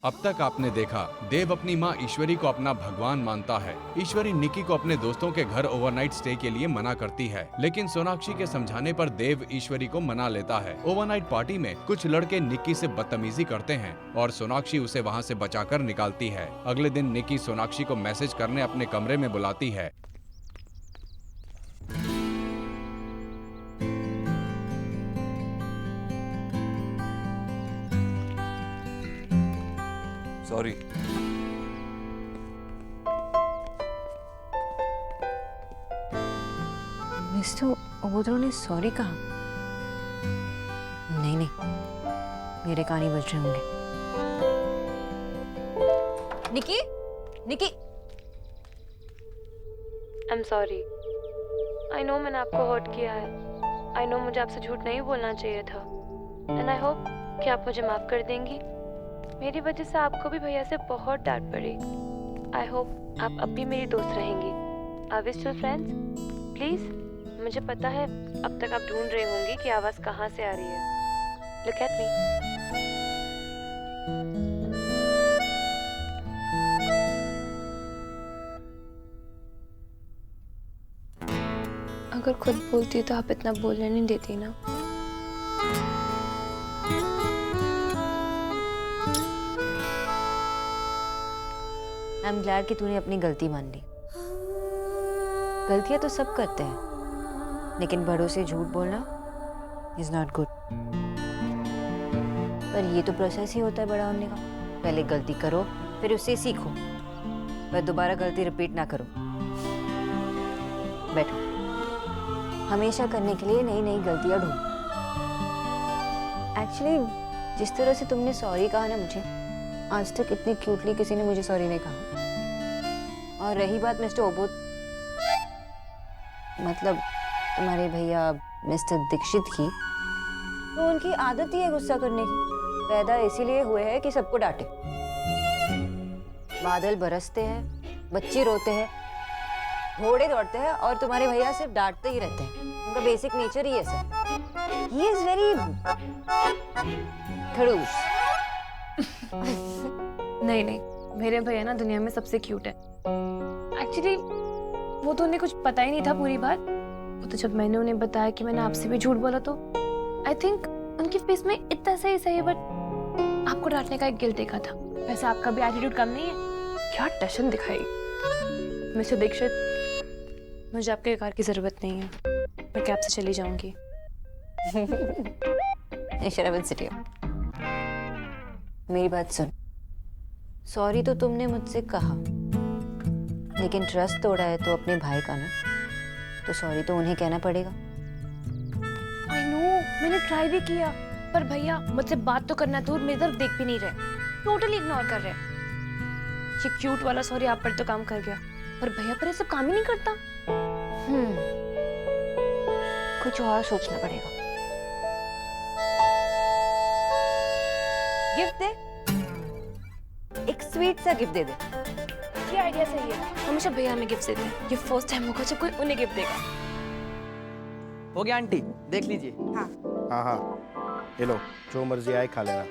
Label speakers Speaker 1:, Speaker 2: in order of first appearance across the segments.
Speaker 1: अब तक आपने देखा, देव अपनी माँ ईश्वरी को अपना भगवान मानता है। ईश्वरी निक्की को अपने दोस्तों के घर ओवरनाइट स्टे के लिए मना करती है, लेकिन सोनाक्षी के समझाने पर देव ईश्वरी को मना लेता है। ओवरनाइट पार्टी में कुछ लड़के निक्की से बदतमीजी करते हैं और सोनाक्षी उसे वहाँ से बचाकर निकालती है। अगले दिन निक्की सोनाक्षी को मैसेज करने अपने कमरे में बुलाती है।
Speaker 2: सॉरी।
Speaker 3: मिस्टर ओबोद्रो ने सॉरी कहा? नहीं नहीं, मेरे कान ही बज रहे होंगे। Nikki, Nikki,
Speaker 4: I am sorry. I know मैंने आपको हर्ट किया है। आई नो मुझे आपसे झूठ नहीं बोलना चाहिए था। एंड आई होप कि आप मुझे माफ कर देंगी। मेरी वजह से आपको भी भैया से बहुत डांट पड़ी। आई होप आप अब भी मेरी दोस्त रहेंगी। Are we still friends? Please, मुझे पता है अब तक आप ढूंढ रही होंगी कि आवाज कहाँ से आ रही है। Look at me. अगर खुद बोलती तो आप इतना बोलने नहीं देती ना।
Speaker 3: आई एम ग्लैड कि तूने अपनी गलती मान ली। गलतियां तो सब करते हैं, लेकिन बड़ों से झूठ बोलना इज नॉट गुड। पर ये तो प्रोसेस ही होता है बड़ा होने का। पहले गलती करो, फिर उससे सीखो, पर दोबारा गलती रिपीट ना करो। बैठो। हमेशा करने के लिए नई नई गलतियां ढूंढो। एक्चुअली जिस तरह से तुमने सॉरी कहा ना मुझे, आज तक इतनी क्यूटली किसी ने मुझे सॉरी नहीं कहा। और रही बात मिस्टर ओबोद, मतलब तुम्हारे भैया मिस्टर दीक्षित की, तो उनकी आदत ही है गुस्सा करने की। पैदा इसीलिए हुए हैं कि सबको डांटे। बादल बरसते हैं, बच्चे रोते हैं, घोड़े दौड़ते हैं, और तुम्हारे भैया सिर्फ डांटते ही रहते हैं। उनका बेसिक नेचर ही ऐसा है। ही इज वेरी खड़ूस।
Speaker 4: नहीं नहीं, मेरे भैया ना दुनिया में सबसे क्यूट है। एक्चुअली वो तो उन्हें कुछ पता ही नहीं था पूरी बात। वो तो जब मैंने उन्हें बताया कि मैंने आपसे भी झूठ बोला, तो आई थिंक उनके फेस में इतना सही सही बट आपको डांटने का एक गिल्ट देखा था। वैसे आपका भी एटीट्यूड कम नहीं है। क्या टशन दिखाई। मिस्टर दीक्षित, मुझे आपके कार की जरूरत नहीं है। मैं कैब से चली जाऊंगी।
Speaker 3: शराबत सिटी। मेरी बात सुन। सॉरी तो तुमने मुझसे कहा, लेकिन ट्रस्ट तोड़ा है तो अपने भाई का ना, तो सॉरी तो उन्हें कहना पड़ेगा।
Speaker 4: आई नो, मैंने ट्राई भी किया, पर भैया मुझसे बात तो करना दूर मेरी तरफ देख भी नहीं रहे। टोटली इग्नोर कर रहे। ये क्यूट वाला सॉरी आप पर तो काम कर गया, पर भैया पर ये सब काम ही नहीं करता।
Speaker 3: कुछ और सोचना पड़ेगा। गिफ्ट दे, एक स्वीट सा गिफ्ट दे दे।
Speaker 4: ये आइडिया सही है। हमेशा भैया हमें गिफ्ट देते हैं। ये फर्स्ट टाइम होगा जब कोई उन्हें गिफ्ट देगा।
Speaker 5: हो गया आंटी, देख लीजिए।
Speaker 6: हाँ हाँ, ये लो, जो मर्जी आए खा लेना।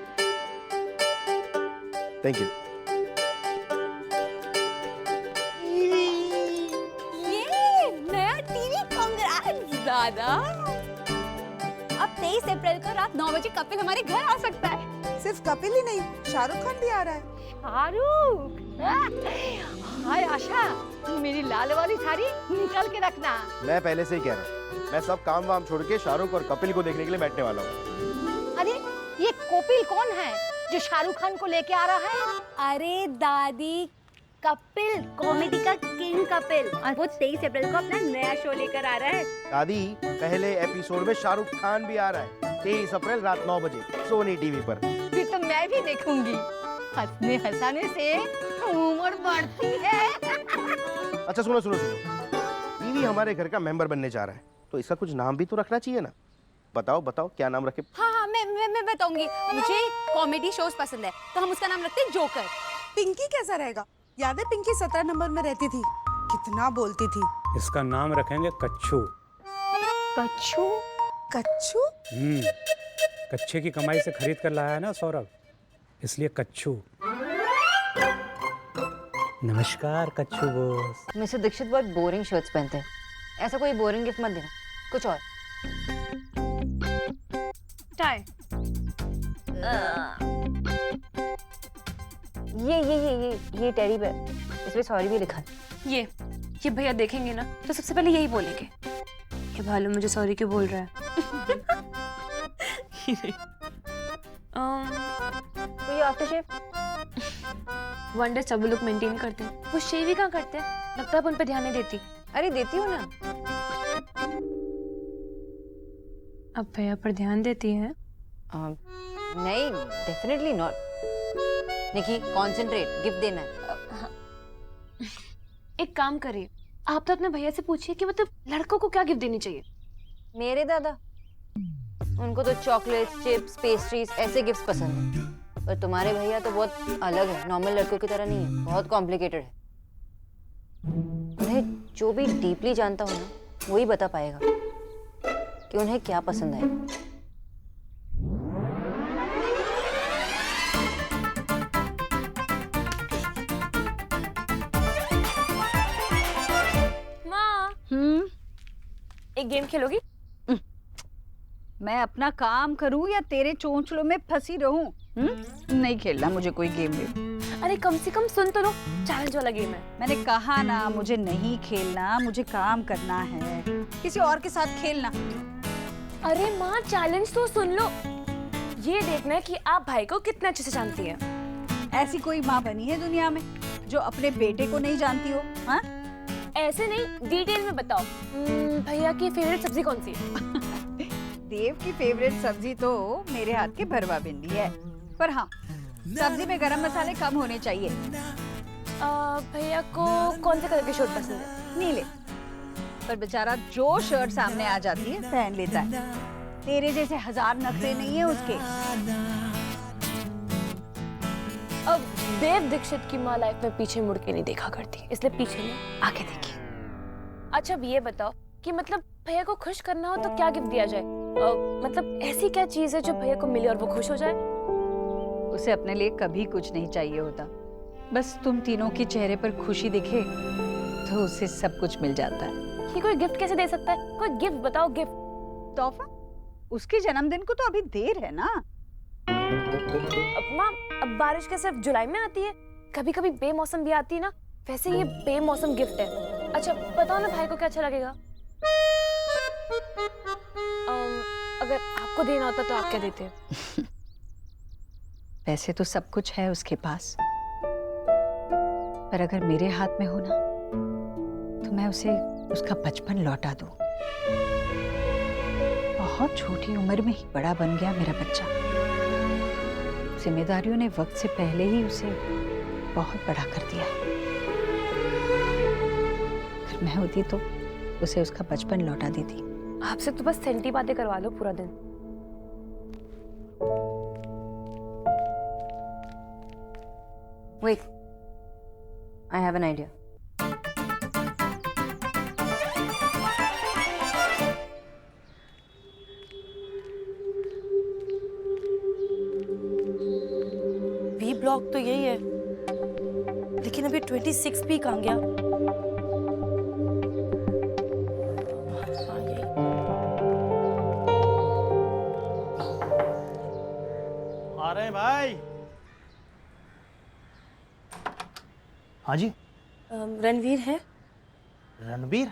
Speaker 6: Thank you.
Speaker 7: ये नया टीवी, कांग्रेट्स दादा। अब 23 अप्रैल को रात 9 बजे कपिल हमारे घर आ सकता है।
Speaker 8: सिर्फ कपिल ही नहीं, शाहरुख खान भी आ रहा है।
Speaker 7: शाहरुख, हाय आशा, मेरी लाल वाली साड़ी निकाल के रखना।
Speaker 6: मैं पहले से ही कह रहा हूँ, मैं सब काम वाम छोड़ के शाहरुख और कपिल को देखने के लिए बैठने वाला हूँ।
Speaker 7: अरे ये कपिल कौन है जो शाहरुख खान को लेके आ रहा है? अरे दादी, कपिल कॉमेडी का किंग कपिल, और वो 23 अप्रैल को अपना नया शो लेकर आ रहा है।
Speaker 6: दादी, पहले एपिसोड में शाहरुख खान भी आ रहा है, 23 अप्रैल रात 9 बजे सोनी टीवी पर।
Speaker 7: फिर तो मैं भी देखूंगी। हंसने हंसाने से उम्र बढ़ती है।
Speaker 6: अच्छा सुनो सुनो सुनो, टीवी हमारे घर का मेंबर बनने जा रहा है, तो इसका कुछ नाम भी तो रखना चाहिए ना। बताओ बताओ क्या नाम रखे।
Speaker 7: हाँ हाँ, मैं बताऊंगी। मुझे कॉमेडी शोज पसंद है, तो हम उसका नाम रखते हैं जोकर।
Speaker 8: पिंकी कैसा रहेगा? याद है पिंकी 17 नंबर में रहती थी, कितना बोलती थी।
Speaker 9: इसका नाम रखेंगे कच्छू।
Speaker 4: कच्छू?
Speaker 8: कच्छू?
Speaker 9: कच्छे की कमाई से खरीद कर लाया है ना सौरभ, इसलिए कच्छू। नमस्कार कच्छू बॉस।
Speaker 3: मिस्टर दीक्षित बहुत बोरिंग शर्ट्स पहनते हैं, ऐसा कोई बोरिंग गिफ्ट मत देना, कुछ और।
Speaker 4: टाई।
Speaker 3: ये टेडी बेयर, इसमें सॉरी भी लिखा है।
Speaker 4: ये भैया देखेंगे ना तो सबसे पहले यही बोलेंगे कि भालू मुझे सॉरी क्यों बोल रहा है।
Speaker 3: तो ये आफ्टर शेव
Speaker 4: वंडर सब लोग मेंटेन करते हैं, वो शेव ही कहाँ करते हैं, लगता है उन पे ध्यान नहीं देती।
Speaker 3: अरे देती हूँ ना।
Speaker 4: अब भैया पर ध्यान देती है।
Speaker 3: नहीं, definitely not. Nikki concentrate, gift देना है।
Speaker 4: एक काम करिए, आप तो अपने भैया से पूछिए कि मतलब लड़कों को क्या गिफ्ट देनी चाहिए।
Speaker 3: मेरे दादा, उनको तो चॉकलेट्स, चिप्स, पेस्ट्रीज ऐसे गिफ्ट्स पसंद है। पर तुम्हारे भैया तो बहुत अलग है, नॉर्मल लड़कों की तरह नहीं है, बहुत कॉम्प्लिकेटेड है। उन्हें जो भी डीपली जानता हो ना, वही बता पाएगा कि उन्हें क्या पसंद आएगा।
Speaker 4: माँ, एक गेम खेलोगी?
Speaker 7: मैं अपना काम करूं या तेरे चोंचलों में फंसी रहूं? नहीं खेलना मुझे कोई गेम में।
Speaker 4: अरे कम से कम सुन तो लो, चैलेंज वाला गेम है।
Speaker 7: मैंने कहा ना मुझे नहीं खेलना, मुझे काम करना है, किसी और के साथ खेलना।
Speaker 4: अरे माँ चैलेंज तो सुन लो, ये देखना है कि आप भाई को कितने अच्छे से जानती हैं।
Speaker 7: ऐसी कोई माँ बनी है दुनिया में जो अपने बेटे को नहीं जानती हो? हाँ,
Speaker 4: ऐसे नहीं, डिटेल में बताओ। भैया की फेवरेट सब्जी कौन सी है?
Speaker 7: देव की फेवरेट सब्जी तो मेरे हाथ की भरवा भिंडी है, पर हाँ सब्जी में गरम मसाले कम होने चाहिए।
Speaker 4: भैया को कौन से कलर की शर्ट पसंद है?
Speaker 7: नीले। पर बेचारा जो शर्ट सामने आ जाती है पहन लेता है। तेरे जैसे 1000 नखरे नहीं है उसके।
Speaker 4: अब देव दीक्षित की माँ लाइफ में पीछे मुड़ के नहीं देखा करती, इसलिए पीछे में आगे देखी। अच्छा अब ये बताओ कि मतलब भैया को खुश करना हो तो क्या गिफ्ट दिया जाए? मतलब ऐसी क्या चीज है जो भैया को मिले और वो खुश हो जाए?
Speaker 7: उसे अपने लिए कभी कुछ नहीं चाहिए होता, बस तुम तीनों के चेहरे पर खुशी दिखे तो उसे सब कुछ मिल जाता है।
Speaker 4: ये कोई गिफ्ट कैसे दे सकता है? कोई गिफ्ट बताओ। गिफ्ट
Speaker 7: तोहफा? उसके जन्मदिन को तो अभी देर है ना।
Speaker 4: अब माँ, अब बारिश क्या सिर्फ जुलाई में आती है? कभी कभी बेमौसम भी आती है ना, वैसे ये बेमौसम गिफ्ट है। अच्छा बताओ ना भाई को क्या अच्छा लगेगा? अगर आपको देना होता तो आप क्या देते?
Speaker 7: वैसे तो सब कुछ है उसके पास, पर अगर मेरे हाथ में हो ना तो मैं उसे उसका बचपन लौटा दूं। बहुत छोटी उम्र में ही बड़ा बन गया मेरा बच्चा। जिम्मेदारियों ने वक्त से पहले ही उसे बहुत बड़ा कर दिया। अगर मैं होती तो उसे उसका बचपन लौटा देती।
Speaker 4: आपसे तो बस सेंटी बातें करवा लो पूरा दिन।
Speaker 3: Wait, I have an idea.
Speaker 2: B block तो यही है, लेकिन अभी 26 भी कहाँ गया?
Speaker 10: आ रहे हैं भाई। हाँ जी।
Speaker 2: रणवीर है?
Speaker 10: रणवीर?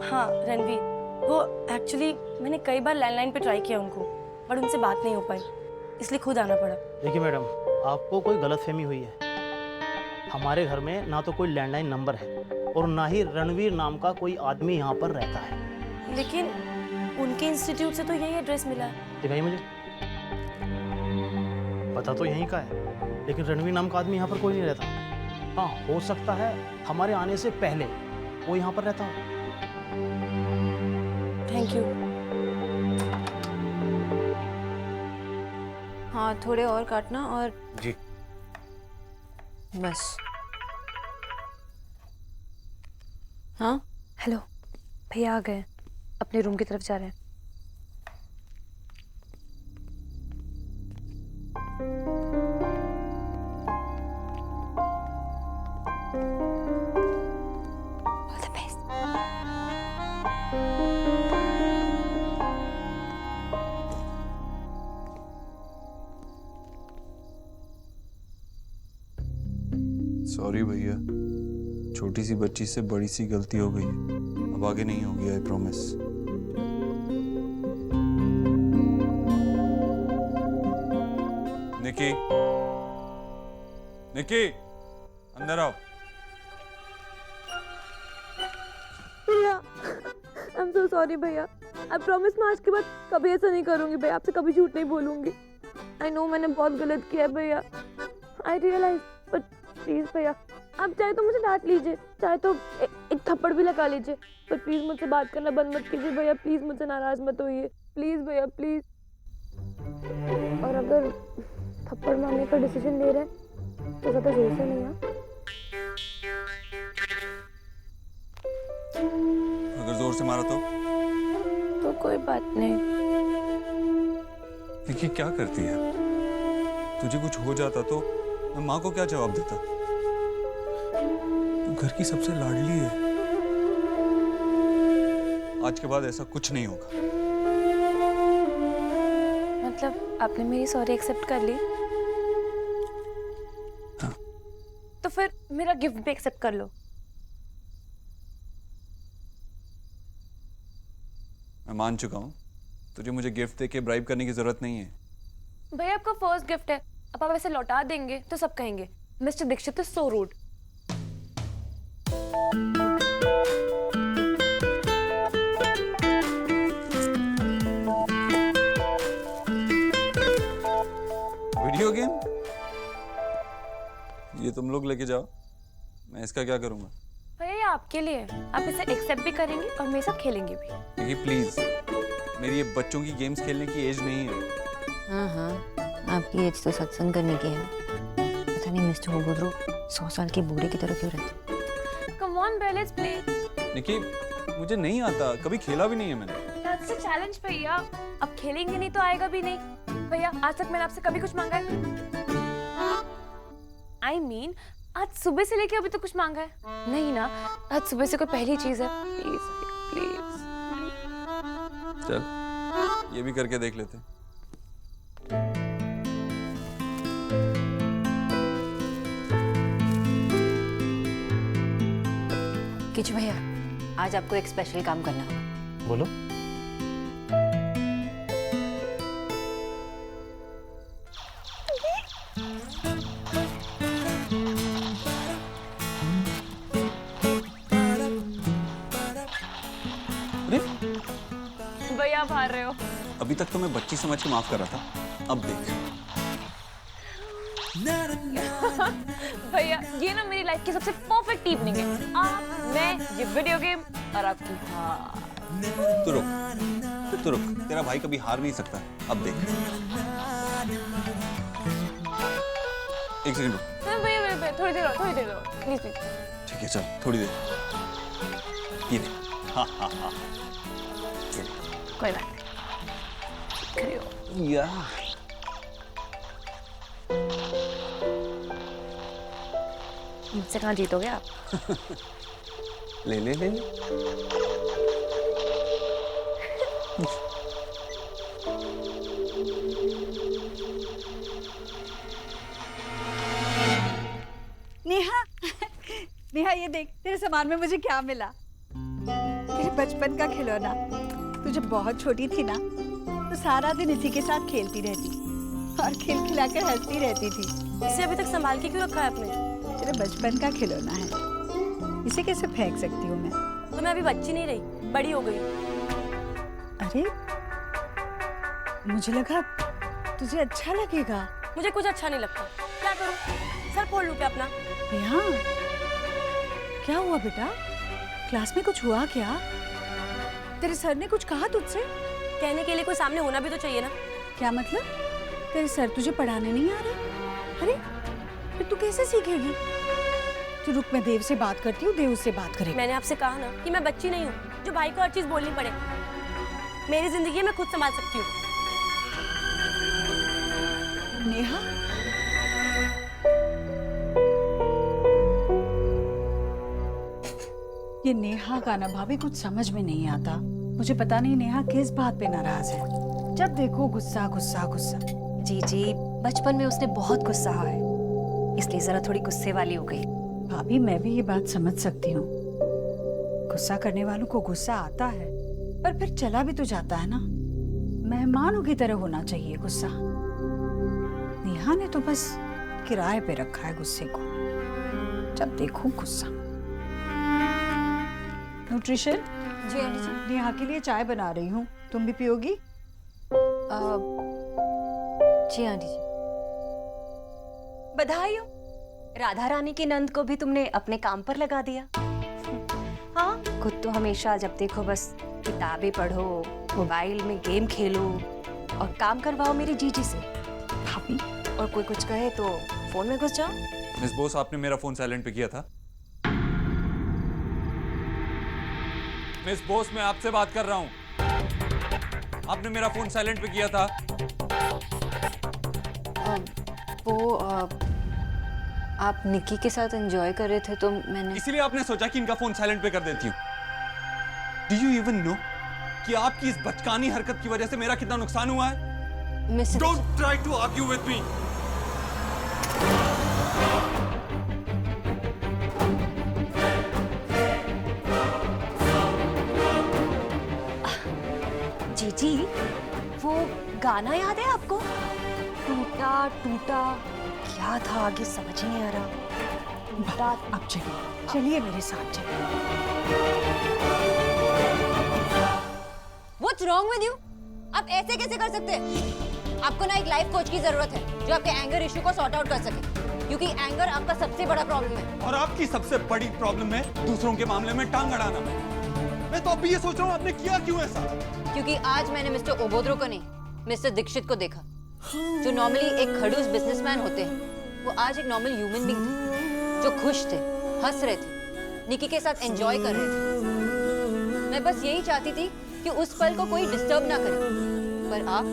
Speaker 2: हाँ रणवीर। वो एक्चुअली मैंने कई बार लैंडलाइन पे ट्राई किया उनको, बट उनसे बात नहीं हो पाई, इसलिए खुद आना पड़ा।
Speaker 10: देखिए मैडम, आपको कोई गलतफहमी हुई है। हमारे घर में ना तो कोई लैंडलाइन नंबर है और ना ही रणवीर नाम का कोई आदमी यहाँ पर रहता है।
Speaker 2: लेकिन उनके इंस्टीट्यूट से तो यही एड्रेस मिला है।
Speaker 10: दिखाइए मुझे। पता तो यहीं का है, लेकिन रणवीर नाम का आदमी यहाँ पर कोई नहीं रहता। हाँ, हो सकता है हमारे आने से पहले वो यहाँ पर रहता हो।
Speaker 2: Thank you.
Speaker 3: हाँ थोड़े और काटना और
Speaker 1: जी।
Speaker 3: बस। हाँ
Speaker 4: हेलो, भैया आ गए, अपने रूम की तरफ जा रहे हैं।
Speaker 11: सॉरी भैया, छोटी सी बच्ची से बड़ी सी गलती हो गई है, अब आगे नहीं होगी, आई प्रॉमिस। निकी, निकी, अंदर आओ।
Speaker 4: भैया, आई एम सो सॉरी भैया। आई प्रॉमिस मैं आज के बाद कभी ऐसा नहीं करूंगी भैया, आपसे कभी झूठ नहीं बोलूंगी। आई नो मैंने बहुत गलत किया है भैया, आई रियलाइज, बट प्लीज भैया आप चाहे तो मुझे डांट लीजिए, चाहे तो एक थप्पड़ भी लगा लीजिए, पर प्लीज मुझसे बात करना बंद मत कीजिए भैया, प्लीज मुझसे नाराज मत होइए, प्लीज भैया प्लीज। और अगर थप्पड़ मारने का डिसीजन ले रहे हैं तो ज्यादा जोर से नहीं।
Speaker 11: अगर जोर से मारा तो
Speaker 4: कोई बात नहीं।
Speaker 11: निकी क्या करती है? तुझे कुछ हो जाता तो मैं माँ को क्या जवाब देता? तू घर की सबसे लाडली है। आज के बाद ऐसा कुछ नहीं होगा।
Speaker 4: मतलब आपने मेरी सॉरी एक्सेप्ट कर ली?
Speaker 11: हाँ।
Speaker 4: तो फिर मेरा गिफ्ट भी एक्सेप्ट कर लो।
Speaker 11: मैं मान चुका हूँ, तुझे मुझे गिफ्ट देके ब्राइब करने की जरूरत नहीं है।
Speaker 4: भैया आपका फर्स्ट गिफ्ट है, अब आप ऐसे लौटा देंगे तो सब कहेंगे mister Dixit is so rude.
Speaker 11: Video game ये तुम लोग लेके जाओ, मैं इसका क्या करूंगा?
Speaker 4: भैया ये आपके लिए है, आप इसे एक्सेप्ट भी करेंगे और मेरे साथ खेलेंगे भी।
Speaker 11: देखिए प्लीज, मेरी ये बच्चों की गेम्स खेलने की एज नहीं है।
Speaker 3: हाँ हाँ, आपकी एज तो सत्संग करने की है। पता नहीं मिस्टर होगोद्रो 100 साल के बूढ़े की तरह क्यों रहते।
Speaker 4: कम ऑन भैया लेट्स प्ले।
Speaker 11: निकी मुझे नहीं आता, कभी खेला भी नहीं है मैंने।
Speaker 4: दैट्स अ चैलेंज भैया, अब खेलेंगे नहीं तो आएगा भी नहीं। भैया आज तक मैंने आपसे कभी कुछ मांगा है? I mean, आज सुबह से लेके अभी तो कुछ मांगा है? नहीं ना, आज सुबह से कोई पहली चीज है। Please please.
Speaker 11: चल ये भी करके देख लेते हैं।
Speaker 3: किचू भैया, आज आपको एक स्पेशल काम करना होगा।
Speaker 10: बोलो।
Speaker 4: भैया आप हार रहे हो।
Speaker 11: अभी तक तो मैं बच्ची समझ के माफ कर रहा था, अब देख।
Speaker 4: भैया ये ना मेरी लाइफ की सबसे परफेक्ट इवनिंग है। आप, मैं, ये वीडियो गेम और आपकी हार।
Speaker 11: तू रुक, तेरा भाई कभी हार नहीं सकता, अब देख। एक सेकंड रुक।
Speaker 4: भैया थोड़ी देर और प्लीज प्लीज।
Speaker 11: ठीक है चल, थोड़ी देर। ये देख। हाँ हाँ हाँ, ये देख।
Speaker 4: कोई बात नहीं, खड़े हो।
Speaker 11: या
Speaker 4: मुझसे कहाँ जीतोगे आप?
Speaker 11: ले ले ले ले।
Speaker 7: नेहा नेहा ये देख तेरे सामान में मुझे क्या मिला। तेरे बचपन का खिलौना। तू जब बहुत छोटी थी ना तो सारा दिन इसी के साथ खेलती रहती और खिलखिलाकर हंसती रहती थी।
Speaker 2: इसे अभी तक संभाल के क्यों रखा है आपने?
Speaker 7: तेरे बचपन का खिलौना है, इसे कैसे फेंक सकती हूँ मैं?
Speaker 2: तो मैं अभी बच्ची नहीं रही, बड़ी हो गई।
Speaker 7: अरे मुझे लगा तुझे अच्छा लगेगा।
Speaker 2: मुझे कुछ अच्छा नहीं लगता। क्या करूं? सर फोड़ लूं क्या अपना?
Speaker 7: नेहा क्या हुआ बेटा? क्लास में कुछ हुआ क्या? तेरे सर ने कुछ कहा तुझसे?
Speaker 2: कहने के लिए कोई सामने होना भी तो चाहिए ना।
Speaker 7: क्या मतलब? तेरे सर तुझे पढ़ाने नहीं आ रहे? अरे फिर तू कैसे सीखेगी? तू रुक, मैं देव से बात करती हूँ, देव उससे बात करेगा।
Speaker 2: मैंने आपसे कहा ना कि मैं बच्ची नहीं हूँ जो भाई को हर चीज बोलनी पड़े। मेरी जिंदगी मैं खुद संभाल सकती हूँ।
Speaker 7: नेहा ये नेहा का ना भाभी कुछ समझ में नहीं आता। मुझे पता नहीं नेहा किस बात पे नाराज है। जब देखो गुस्सा गुस्सा गुस्सा।
Speaker 3: जी बचपन में उसने बहुत गुस्सा है, इसलिए जरा थोड़ी गुस्से वाली हो गई।
Speaker 7: भाभी मैं भी ये बात समझ सकती हूँ। गुस्सा करने वालों को गुस्सा आता है, पर फिर चला भी तो जाता है ना। मेहमानों की तरह होना चाहिए गुस्सा। नेहा ने तो बस किराए पे रखा है गुस्से को, जब देखो गुस्सा। न्यूट्रिशन
Speaker 3: जी आंटी जी।
Speaker 7: नेहा के लिए चाय बना रही हूँ, तुम भी पियोगी?
Speaker 3: जी आंटी जी।
Speaker 2: बधाई हो, राधा रानी की नंद को भी तुमने अपने काम पर लगा दिया। हाँ, खुद तो हमेशा जब देखो बस किताबें पढ़ो, मोबाइल में गेम खेलो और काम करवाओ मेरी जीजी से। भाभी, और कोई कुछ कहे तो फोन में घुस जाओ।
Speaker 11: मिस बोस, आपने मेरा फोन साइलेंट पे किया था? मिस बोस, मैं आपसे बात कर रहा हूं। आपने मेरा फोन साइलेंट पे किया था?
Speaker 3: आप निक्की के साथ एंजॉय कर रहे थे तो मैंने
Speaker 11: इसीलिए आपने सोचा कि इनका फोन साइलेंट पे कर देती हूँ। डू यू इवन नो कि आपकी इस बचकानी हरकत की वजह से मेरा कितना नुकसान हुआ है? Don't try to argue with me.
Speaker 2: जीजी, वो गाना याद है आपको? टूटा टूटा, क्या था आगे समझ ही नहीं आ रहा।
Speaker 7: टूटा, अब चलिए मेरे साथ चलिए।
Speaker 3: What's wrong with you? आप ऐसे कैसे कर सकते हैं? आपको ना एक लाइफ कोच की जरूरत है जो आपके एंगर इशू को सॉर्ट आउट कर सके, क्योंकि एंगर आपका सबसे बड़ा प्रॉब्लम है।
Speaker 11: और आपकी सबसे बड़ी प्रॉब्लम है दूसरों के मामले में टांग अड़ाना। मैं तो अभी ये सोच रहा हूँ आपने किया क्यों ऐसा?
Speaker 3: क्योंकि आज मैंने मिस्टर ओबोद्रो को नहीं, मिस्टर दीक्षित को देखा, जो नॉर्मली एक खड़ूस बिजनेसमैन होते हैं, वो आज एक नॉर्मल ह्यूमन बीइंग थे, जो खुश थे, हंस रहे थे, निकी के साथ एंजॉय कर रहे थे। मैं बस यही चाहती थी कि उस पल को कोई डिस्टर्ब ना करे, पर आप,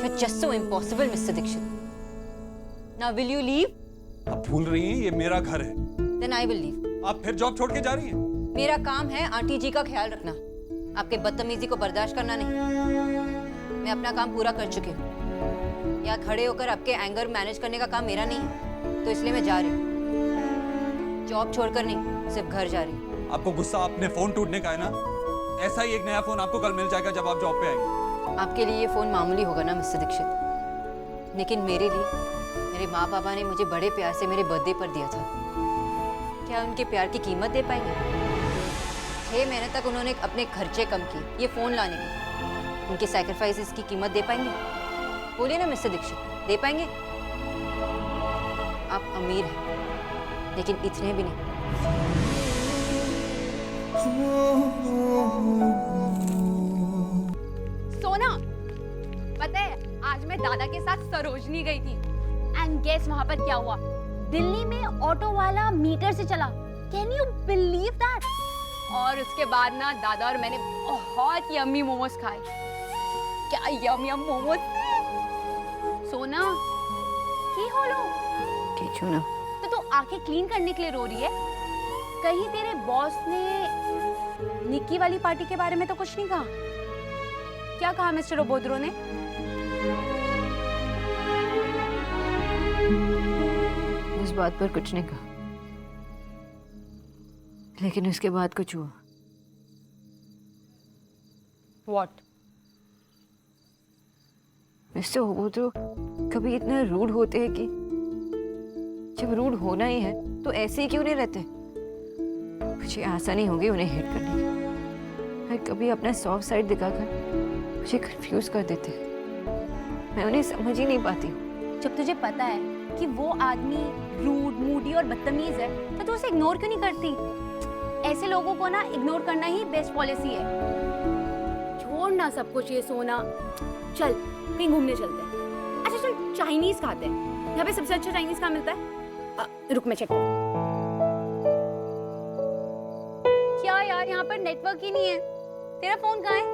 Speaker 3: you're just so impossible, mister Dixit. Now will you leave?
Speaker 11: आप भूल रही हैं ये मेरा घर है।
Speaker 3: Then I will leave.
Speaker 11: आप फिर जॉब छोड़ के जा रही हैं?
Speaker 3: मेरा काम है आंटी जी का ख्याल रखना, आपके बदतमीजी को बर्दाश्त करना नहीं। मैं अपना काम पूरा कर चुकी हूँ। यहाँ खड़े होकर आपके एंगर मैनेज करने का काम मेरा नहीं है, तो इसलिए मैं जा रही हूँ। जॉब छोड़कर नहीं, सिर्फ घर जा रही हूँ।
Speaker 11: आपको गुस्सा अपने फोन टूटने का है ना? ऐसा ही एक नया फोन आपको कल मिल जाएगा जब आप जॉब पे आएंगे।
Speaker 3: आपके लिए ये फोन मामूली होगा ना मिस्टर दीक्षित, लेकिन मेरे लिए मेरे माँ बाबा ने मुझे बड़े प्यार से मेरे बर्थडे पर दिया था। क्या उनके प्यार की कीमत दे पाएंगे? 6 महीने तक उन्होंने अपने खर्चे कम किए ये फोन लाने के, उनके सैक्रिफाइसेस की कीमत दे पाएंगे? बोलिए ना मिस्टर दीक्षित, दे पाएंगे? आप अमीर हैं, लेकिन इतने भी नहीं।
Speaker 4: सोना, पता है आज मैं दादा के साथ सरोजनी गई थी, एंड गेस वहां पर क्या हुआ? दिल्ली में ऑटो वाला मीटर से चला। Can you believe that? और उसके बाद ना दादा और मैंने बहुत यम्मी मोमोज खाए। क्या यम यम मोमोज। सोना, की हो लो?
Speaker 3: केचू ना।
Speaker 4: तो तू आंखें क्लीन करने के लिए रो रही है? कहीं तेरे बॉस ने निक्की वाली पार्टी के बारे में तो कुछ नहीं कहा? क्या कहा मिस्टर ओबोद्रो ने?
Speaker 3: उस बात पर कुछ नहीं कहा, लेकिन उसके बाद कुछ हुआ।
Speaker 4: What?
Speaker 3: मिस्टर ओबोद्रो कभी इतना रूड होते हैं कि जब रूड होना ही है तो ऐसे ही क्यों नहीं रहते? मुझे आसानी होगी उन्हें हिट करने की। मैं कभी अपना सॉफ्ट साइड दिखाकर मुझे कंफ्यूज कर देते हैं। मैं उन्हें समझ ही नहीं पाती।
Speaker 4: जब तुझे पता है कि वो आदमी रूड, मूडी और बदतमीज है, तो तू उसे इग्नोर क्यों नहीं करती? ऐसे लोगों को ना इग्नोर करना ही बेस्ट पॉलिसी है। छोड़ ना सब कुछ ये सोना, चल कहीं घूमने चलते हैं। अच्छा चल चाइनीज खाते हैं, यहाँ पे सबसे अच्छा चाइनीज कहाँ मिलता है? रुक मैं चेक करूँ। क्या यार यहाँ पर नेटवर्क ही नहीं है। तेरा फोन कहाँ है?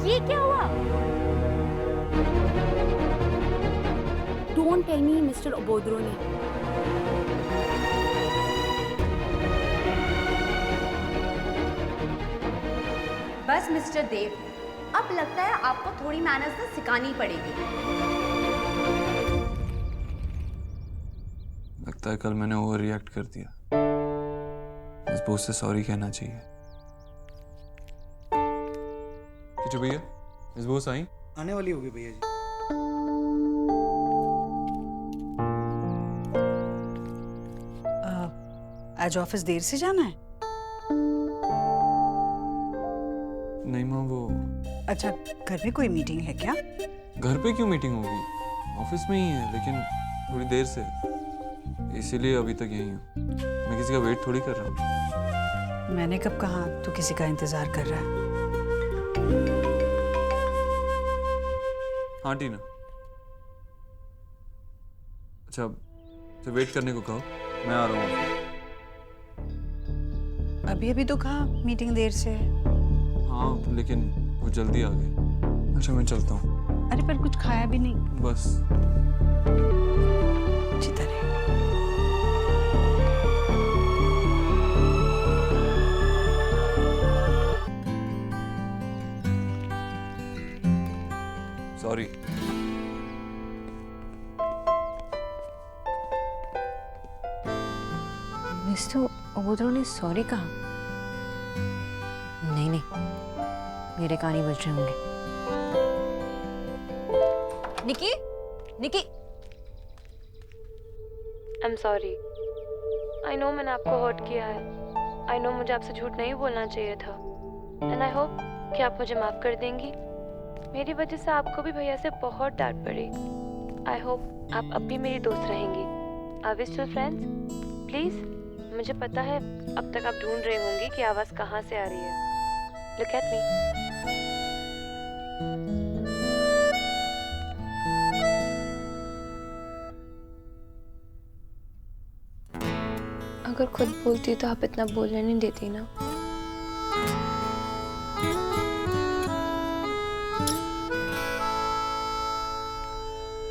Speaker 4: ये क्या हुआ? डोंट टेल मी मिस्टर ओबोद्रो ने।
Speaker 12: बस मिस्टर देव, अब लगता है आपको थोड़ी मैनर्स तो सिखानी पड़ेगी।
Speaker 11: लगता है कल मैंने ओवर रिएक्ट कर दिया। इस बॉस से सॉरी कहना चाहिए। किचू भैया, इस बॉस आई?
Speaker 5: आने वाली होगी भैया जी।
Speaker 7: आज ऑफिस देर से जाना है?
Speaker 11: नहीं माँ, वो
Speaker 7: अच्छा, घर में कोई मीटिंग है क्या?
Speaker 11: घर पे क्यों मीटिंग होगी? ऑफिस में ही है, लेकिन थोड़ी देर से, इसीलिए अभी तक यही हूँ। मैं किसी का वेट थोड़ी कर रहा हूँ।
Speaker 7: मैंने कब कहा तू किसी का इंतजार कर रहा है?
Speaker 11: हाँ टीना। अच्छा, तो वेट करने को कहो, मैं आ रहा हूँ।
Speaker 7: अभी अभी तो कहा मीटिंग देर से है।
Speaker 11: हाँ, लेकिन वो जल्दी आ गए। अच्छा, मैं चलता हूँ।
Speaker 7: अरे पर कुछ खाया भी नहीं।
Speaker 11: बस।
Speaker 7: अच्छी तरह।
Speaker 11: सॉरी।
Speaker 3: मिस्टर ओबोद्रो ने सॉरी कहा? नहीं नहीं, मेरे कान ही बज रहे होंगे। Nikki, Nikki.
Speaker 4: I am sorry. I know मैंने आपको हर्ट किया है। आई नो मुझे आपसे झूठ नहीं बोलना चाहिए था। एंड आई होप कि आप मुझे माफ कर देंगी। मेरी वजह से आपको भी भैया से बहुत डांट पड़ी। आई होप आप अब भी मेरी दोस्त रहेंगी। Are we still friends? Please. मुझे पता है अब तक आप ढूंढ रही होंगी कि आवाज कहाँ से आ रही है। Look at me. अगर खुद बोलती तो आप इतना बोलने नहीं देती ना।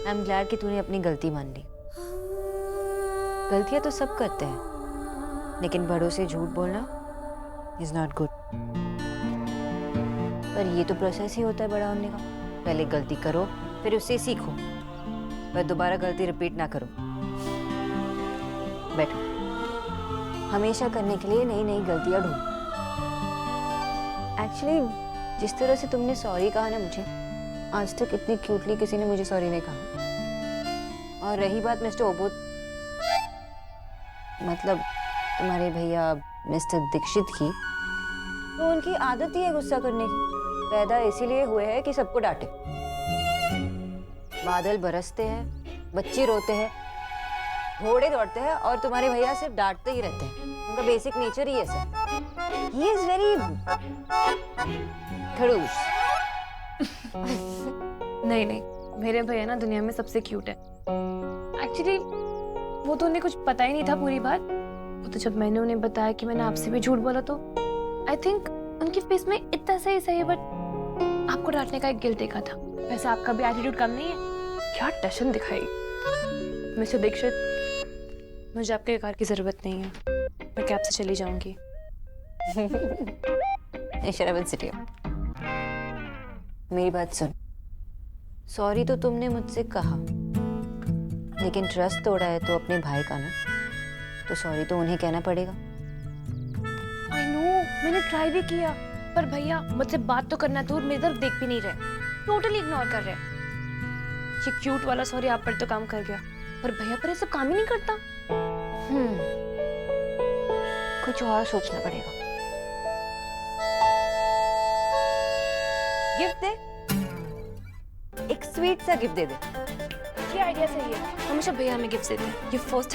Speaker 3: आई एम ग्लैड कि तूने अपनी गलती मान ली। गलतियां तो सब करते हैं, लेकिन बड़ों से झूठ बोलना इज नॉट गुड। पर ये तो प्रोसेस ही होता है बड़ा होने का। पहले गलती करो, फिर उससे सीखो, पर दोबारा गलती रिपीट ना करो। बैठो। हमेशा करने के लिए नई नई गलतियां ढूंढो। एक्चुअली जिस तरह से तुमने सॉरी कहा ना मुझे, आज तक इतनी क्यूटली किसी ने मुझे सॉरी नहीं कहा। और रही बात मिस्टर ओबोद, मतलब तुम्हारे भैया मिस्टर दीक्षित की, तो उनकी आदत ही है गुस्सा करने की। पैदा इसीलिए हुए हैं कि सबको डांटे। बादल बरसते हैं, बच्चे रोते हैं, घोड़े दौड़ते हैं, और तुम्हारे भैया सिर्फ डांटते ही रहते हैं। उनका बेसिक नेचर ही ऐसा है। ही इज वेरी खड़ूस।
Speaker 4: नहीं नहीं, मेरे भैया ना दुनिया में सबसे क्यूट है। एक्चुअली वो तो उन्हें कुछ पता ही नहीं था पूरी बात। वो तो जब मैंने उन्हें बताया कि मैंने आपसे भी झूठ बोला, तो आई थिंक उनकी फेस में इतना सही बट आपको डांटने का एक गिल्ट देखा था। वैसे आपका भी एटीट्यूड कम नहीं है। क्या टशन दिखाई। मिस्टर दीक्षित, मुझे आपके कार की जरूरत नहीं है। मैं कैब से चली जाऊंगी।
Speaker 3: शराबत सिटी। मेरी बात सुन। सॉरी तो तुमने मुझसे कहा, लेकिन ट्रस्ट तोड़ा है तो अपने भाई का ना, तो सॉरी तो उन्हें कहना पड़ेगा।
Speaker 4: आई नो, मैंने ट्राई भी किया, पर भैया मुझसे बात तो करना दूर, मेरी तरफ देख भी नहीं रहे, टोटली इग्नोर कर रहे। ये क्यूट वाला सॉरी आप पर तो काम कर गया, पर भैया पर ये सब काम ही नहीं करता।
Speaker 3: कुछ और सोचना पड़ेगा। गिफ्ट दे, एक स्वीट सा गिफ्ट दे दे।
Speaker 4: ये आइडिया सही है। हमेशा भैया हमें गिफ्ट देते हैं। ये फर्स्ट